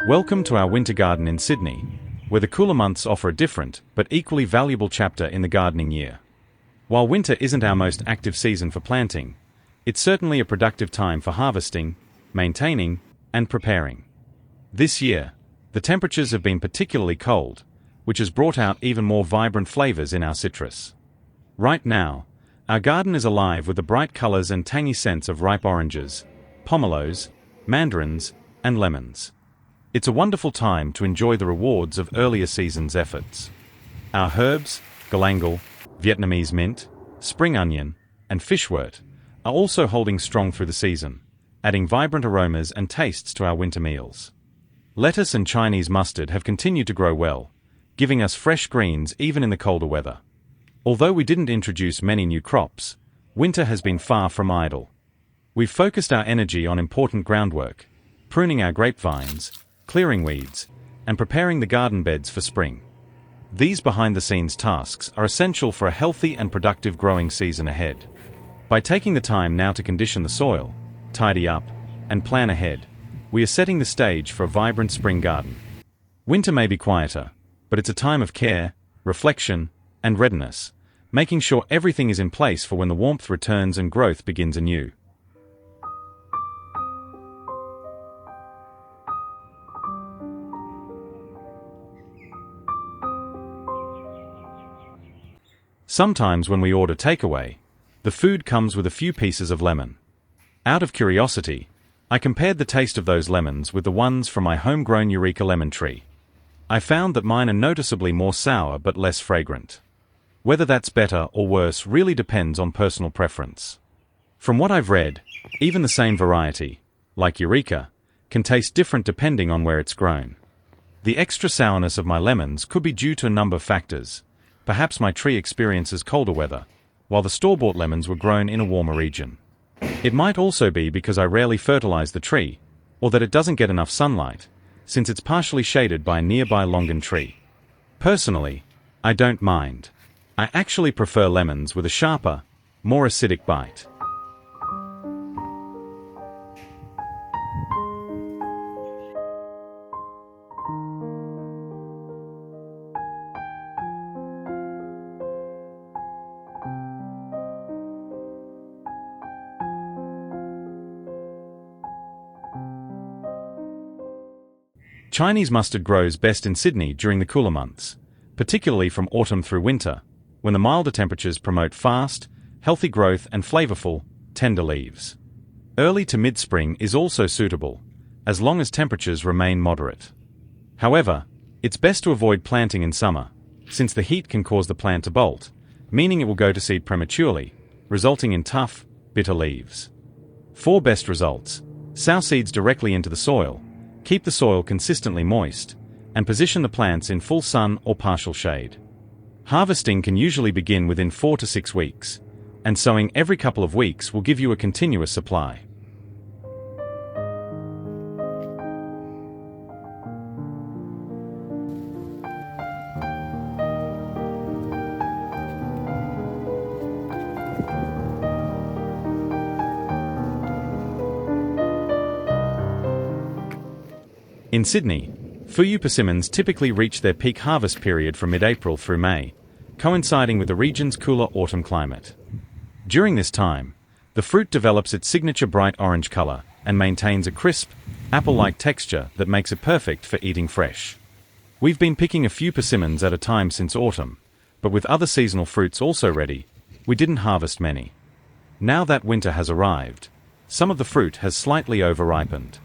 Welcome to our winter garden in Sydney, where the cooler months offer a different, but equally valuable chapter in the gardening year. While winter isn't our most active season for planting, it's certainly a productive time for harvesting, maintaining, and preparing. This year, the temperatures have been particularly cold, which has brought out even more vibrant flavors in our citrus. Right now, our garden is alive with the bright colors and tangy scents of ripe oranges, pomelos, mandarins, and lemons. It's a wonderful time to enjoy the rewards of earlier season's efforts. Our herbs, galangal, Vietnamese mint, spring onion, and fishwort, are also holding strong through the season, adding vibrant aromas and tastes to our winter meals. Lettuce and Chinese mustard have continued to grow well, giving us fresh greens even in the colder weather. Although we didn't introduce many new crops, winter has been far from idle. We've focused our energy on important groundwork, pruning our grapevines, clearing weeds, and preparing the garden beds for spring. These behind-the-scenes tasks are essential for a healthy and productive growing season ahead. By taking the time now to condition the soil, tidy up, and plan ahead, we are setting the stage for a vibrant spring garden. Winter may be quieter, but it's a time of care, reflection, and readiness, making sure everything is in place for when the warmth returns and growth begins anew. Sometimes when we order takeaway, the food comes with a few pieces of lemon. Out of curiosity, I compared the taste of those lemons with the ones from my homegrown Eureka lemon tree. I found that mine are noticeably more sour but less fragrant. Whether that's better or worse really depends on personal preference. From what I've read, even the same variety, like Eureka, can taste different depending on where it's grown. The extra sourness of my lemons could be due to a number of factors. Perhaps my tree experiences colder weather, while the store-bought lemons were grown in a warmer region. It might also be because I rarely fertilize the tree, or that it doesn't get enough sunlight, since it's partially shaded by a nearby longan tree. Personally, I don't mind. I actually prefer lemons with a sharper, more acidic bite. Chinese mustard grows best in Sydney during the cooler months, particularly from autumn through winter, when the milder temperatures promote fast, healthy growth and flavorful, tender leaves. Early to mid-spring is also suitable, as long as temperatures remain moderate. However, it's best to avoid planting in summer, since the heat can cause the plant to bolt, meaning it will go to seed prematurely, resulting in tough, bitter leaves. For best results, sow seeds directly into the soil, keep the soil consistently moist, and position the plants in full sun or partial shade. Harvesting can usually begin within 4 to 6 weeks, and sowing every couple of weeks will give you a continuous supply. In Sydney, Fuyu persimmons typically reach their peak harvest period from mid-April through May, coinciding with the region's cooler autumn climate. During this time, the fruit develops its signature bright orange color and maintains a crisp, apple-like texture that makes it perfect for eating fresh. We've been picking a few persimmons at a time since autumn, but with other seasonal fruits also ready, we didn't harvest many. Now that winter has arrived, some of the fruit has slightly over-ripened.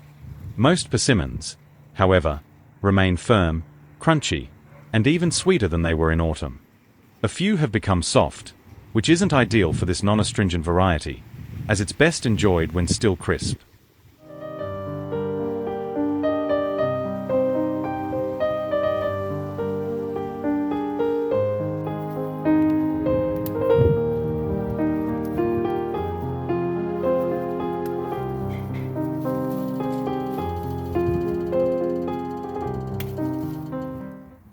Most persimmons, however, remain firm, crunchy, and even sweeter than they were in autumn. A few have become soft, which isn't ideal for this non-astringent variety, as it's best enjoyed when still crisp.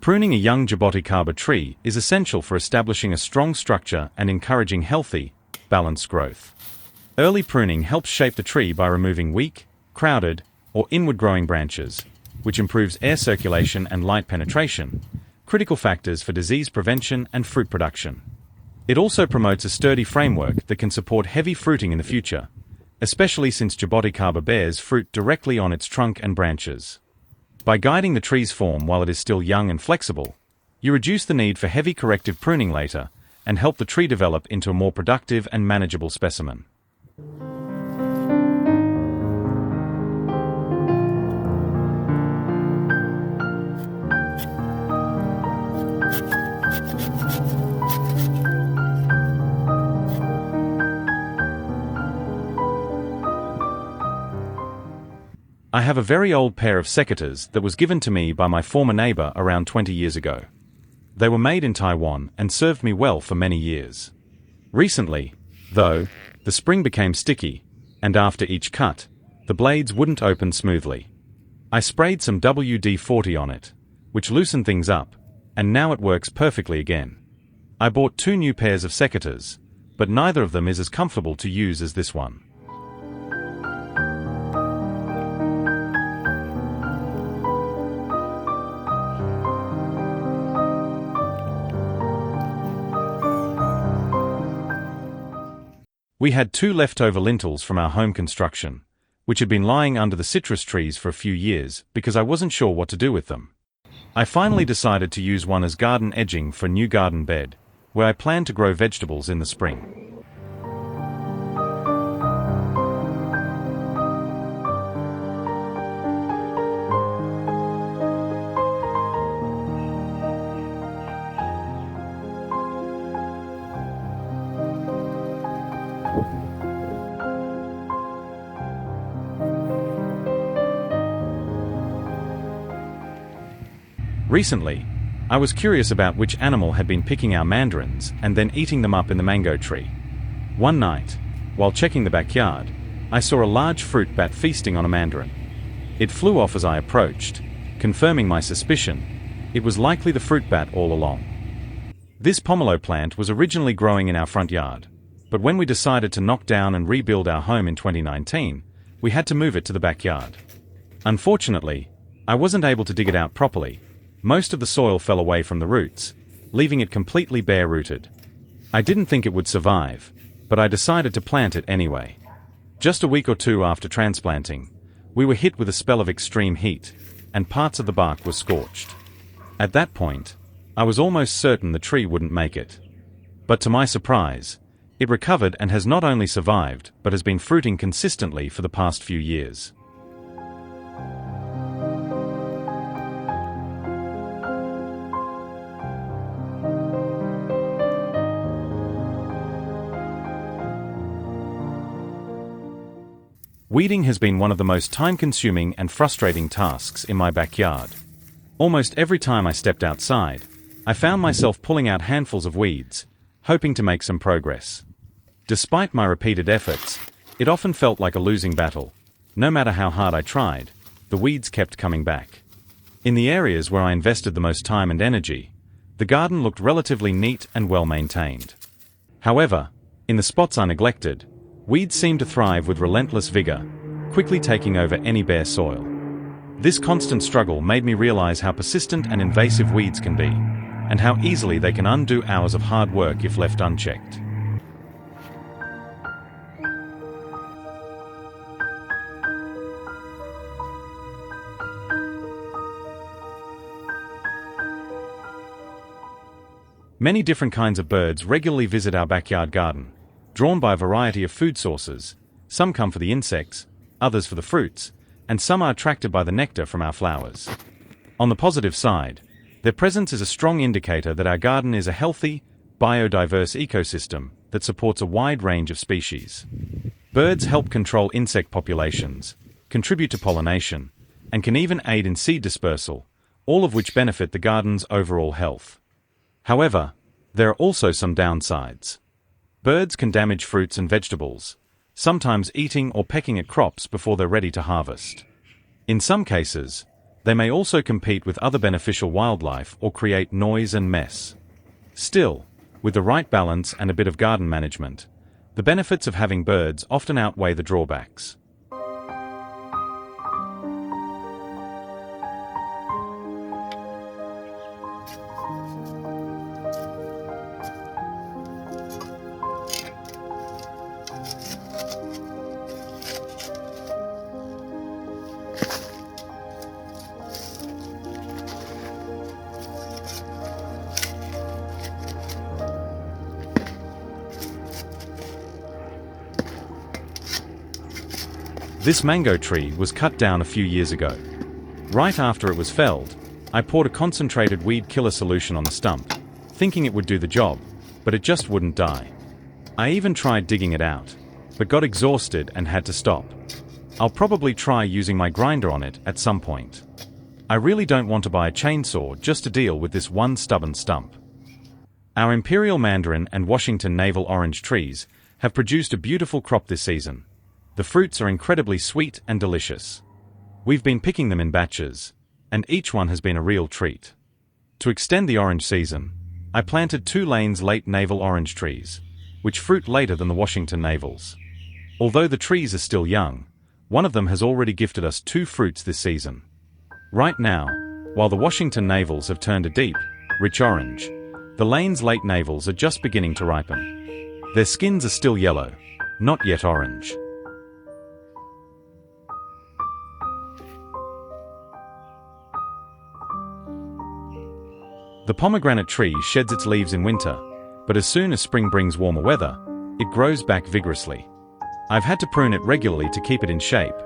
Pruning a young jaboticaba tree is essential for establishing a strong structure and encouraging healthy, balanced growth. Early pruning helps shape the tree by removing weak, crowded, or inward-growing branches, which improves air circulation and light penetration, critical factors for disease prevention and fruit production. It also promotes a sturdy framework that can support heavy fruiting in the future, especially since Jaboticaba bears fruit directly on its trunk and branches. By guiding the tree's form while it is still young and flexible, you reduce the need for heavy corrective pruning later and help the tree develop into a more productive and manageable specimen. I have a very old pair of secateurs that was given to me by my former neighbor around 20 years ago. They were made in Taiwan and served me well for many years. Recently, though, the spring became sticky, and after each cut, the blades wouldn't open smoothly. I sprayed some WD-40 on it, which loosened things up, and now it works perfectly again. I bought 2 new pairs of secateurs, but neither of them is as comfortable to use as this one. We had 2 leftover lintels from our home construction, which had been lying under the citrus trees for a few years because I wasn't sure what to do with them. I finally decided to use one as garden edging for a new garden bed, where I plan to grow vegetables in the spring. Recently, I was curious about which animal had been picking our mandarins and then eating them up in the mango tree. One night, while checking the backyard, I saw a large fruit bat feasting on a mandarin. It flew off as I approached, confirming my suspicion. It was likely the fruit bat all along. This pomelo plant was originally growing in our front yard, but when we decided to knock down and rebuild our home in 2019, we had to move it to the backyard. Unfortunately, I wasn't able to dig it out properly. Most of the soil fell away from the roots, leaving it completely bare-rooted. I didn't think it would survive, but I decided to plant it anyway. Just a week or 2 after transplanting, we were hit with a spell of extreme heat, and parts of the bark were scorched. At that point, I was almost certain the tree wouldn't make it. But to my surprise, it recovered and has not only survived, but has been fruiting consistently for the past few years. Weeding has been one of the most time-consuming and frustrating tasks in my backyard. Almost every time I stepped outside, I found myself pulling out handfuls of weeds, hoping to make some progress. Despite my repeated efforts, it often felt like a losing battle. No matter how hard I tried, the weeds kept coming back. In the areas where I invested the most time and energy, the garden looked relatively neat and well-maintained. However, in the spots I neglected, weeds seemed to thrive with relentless vigor, quickly taking over any bare soil. This constant struggle made me realize how persistent and invasive weeds can be, and how easily they can undo hours of hard work if left unchecked. Many different kinds of birds regularly visit our backyard garden, drawn by a variety of food sources. Some come for the insects, others for the fruits, and some are attracted by the nectar from our flowers. On the positive side, their presence is a strong indicator that our garden is a healthy, biodiverse ecosystem that supports a wide range of species. Birds help control insect populations, contribute to pollination, and can even aid in seed dispersal, all of which benefit the garden's overall health. However, there are also some downsides. Birds can damage fruits and vegetables, sometimes eating or pecking at crops before they're ready to harvest. In some cases, they may also compete with other beneficial wildlife or create noise and mess. Still, with the right balance and a bit of garden management, the benefits of having birds often outweigh the drawbacks. This mango tree was cut down a few years ago. Right after it was felled, I poured a concentrated weed killer solution on the stump, thinking it would do the job, but it just wouldn't die. I even tried digging it out, but got exhausted and had to stop. I'll probably try using my grinder on it at some point. I really don't want to buy a chainsaw just to deal with this one stubborn stump. Our imperial mandarin and Washington navel orange trees have produced a beautiful crop this season. The fruits are incredibly sweet and delicious. We've been picking them in batches, and each one has been a real treat. To extend the orange season, I planted 2 Lane's late navel orange trees, which fruit later than the Washington navels. Although the trees are still young, one of them has already gifted us 2 fruits this season. Right now, while the Washington navels have turned a deep, rich orange, the Lane's late navels are just beginning to ripen. Their skins are still yellow, not yet orange. The pomegranate tree sheds its leaves in winter, but as soon as spring brings warmer weather, it grows back vigorously. I've had to prune it regularly to keep it in shape,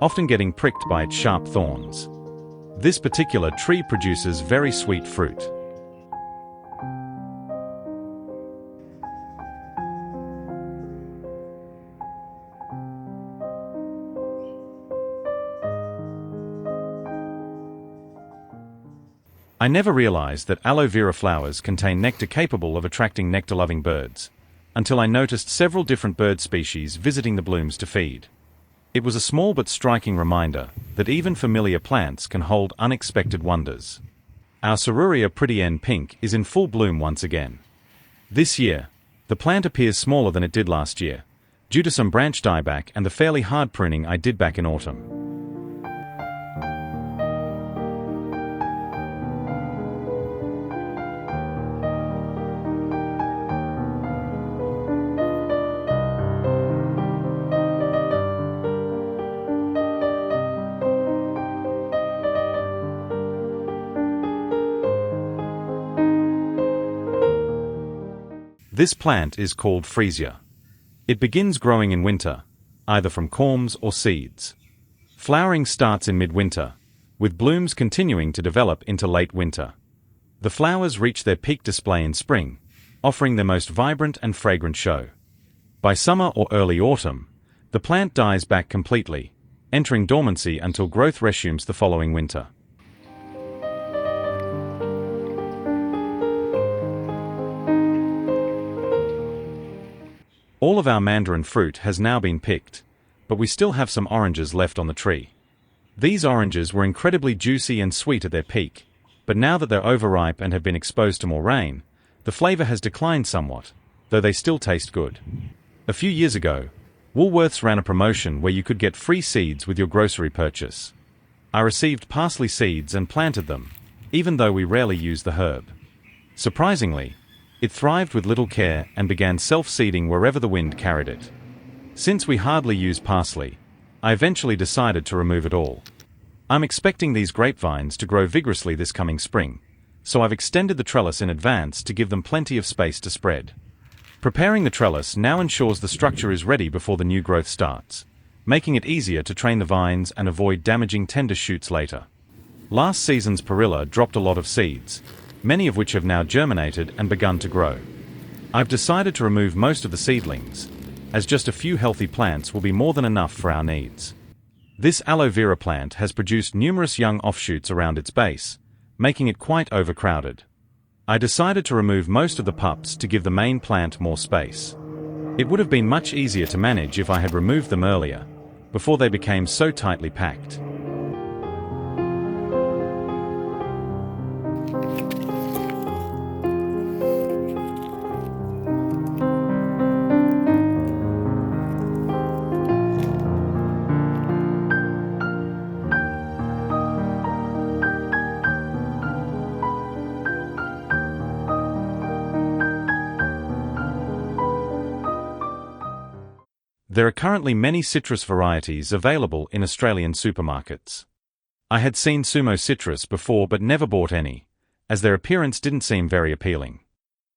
often getting pricked by its sharp thorns. This particular tree produces very sweet fruit. I never realized that aloe vera flowers contain nectar capable of attracting nectar-loving birds, until I noticed several different bird species visiting the blooms to feed. It was a small but striking reminder that even familiar plants can hold unexpected wonders. Our Cerurea pretty pink is in full bloom once again. This year, the plant appears smaller than it did last year, due to some branch dieback and the fairly hard pruning I did back in autumn. This plant is called freesia. It begins growing in winter, either from corms or seeds. Flowering starts in midwinter, with blooms continuing to develop into late winter. The flowers reach their peak display in spring, offering their most vibrant and fragrant show. By summer or early autumn, the plant dies back completely, entering dormancy until growth resumes the following winter. All of our mandarin fruit has now been picked, but we still have some oranges left on the tree. These oranges were incredibly juicy and sweet at their peak, but now that they're overripe and have been exposed to more rain, the flavor has declined somewhat, though they still taste good. A few years ago, Woolworths ran a promotion where you could get free seeds with your grocery purchase. I received parsley seeds and planted them, even though we rarely use the herb. Surprisingly, it thrived with little care and began self-seeding wherever the wind carried it. Since we hardly use parsley, I eventually decided to remove it all. I'm expecting these grapevines to grow vigorously this coming spring, so I've extended the trellis in advance to give them plenty of space to spread. Preparing the trellis now ensures the structure is ready before the new growth starts, making it easier to train the vines and avoid damaging tender shoots later. Last season's perilla dropped a lot of seeds, many of which have now germinated and begun to grow. I've decided to remove most of the seedlings, as just a few healthy plants will be more than enough for our needs. This aloe vera plant has produced numerous young offshoots around its base, making it quite overcrowded. I decided to remove most of the pups to give the main plant more space. It would have been much easier to manage if I had removed them earlier, before they became so tightly packed. There are currently many citrus varieties available in Australian supermarkets. I had seen Sumo citrus before but never bought any, as their appearance didn't seem very appealing.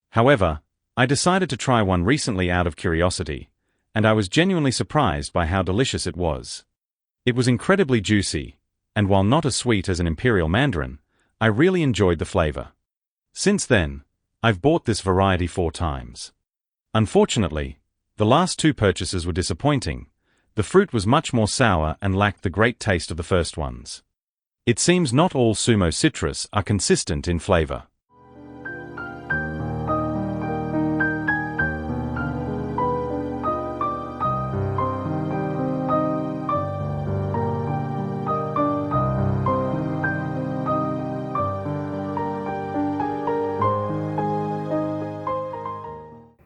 However, I decided to try one recently out of curiosity, and I was genuinely surprised by how delicious it was. It was incredibly juicy, and while not as sweet as an imperial mandarin, I really enjoyed the flavor. Since then, I've bought this variety 4 times. Unfortunately, the last 2 purchases were disappointing. The fruit was much more sour and lacked the great taste of the first ones. It seems not all Sumo citrus are consistent in flavor.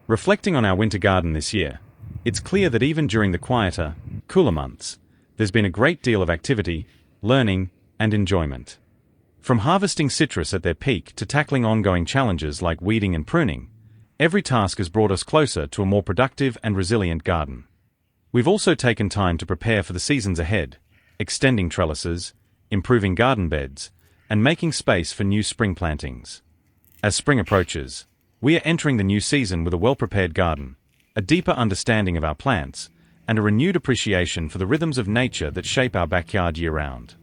Reflecting on our winter garden this year, it's clear that even during the quieter, cooler months, there's been a great deal of activity, learning, and enjoyment. From harvesting citrus at their peak to tackling ongoing challenges like weeding and pruning, every task has brought us closer to a more productive and resilient garden. We've also taken time to prepare for the seasons ahead, extending trellises, improving garden beds, and making space for new spring plantings. As spring approaches, we are entering the new season with a well-prepared garden, a deeper understanding of our plants, and a renewed appreciation for the rhythms of nature that shape our backyard year-round.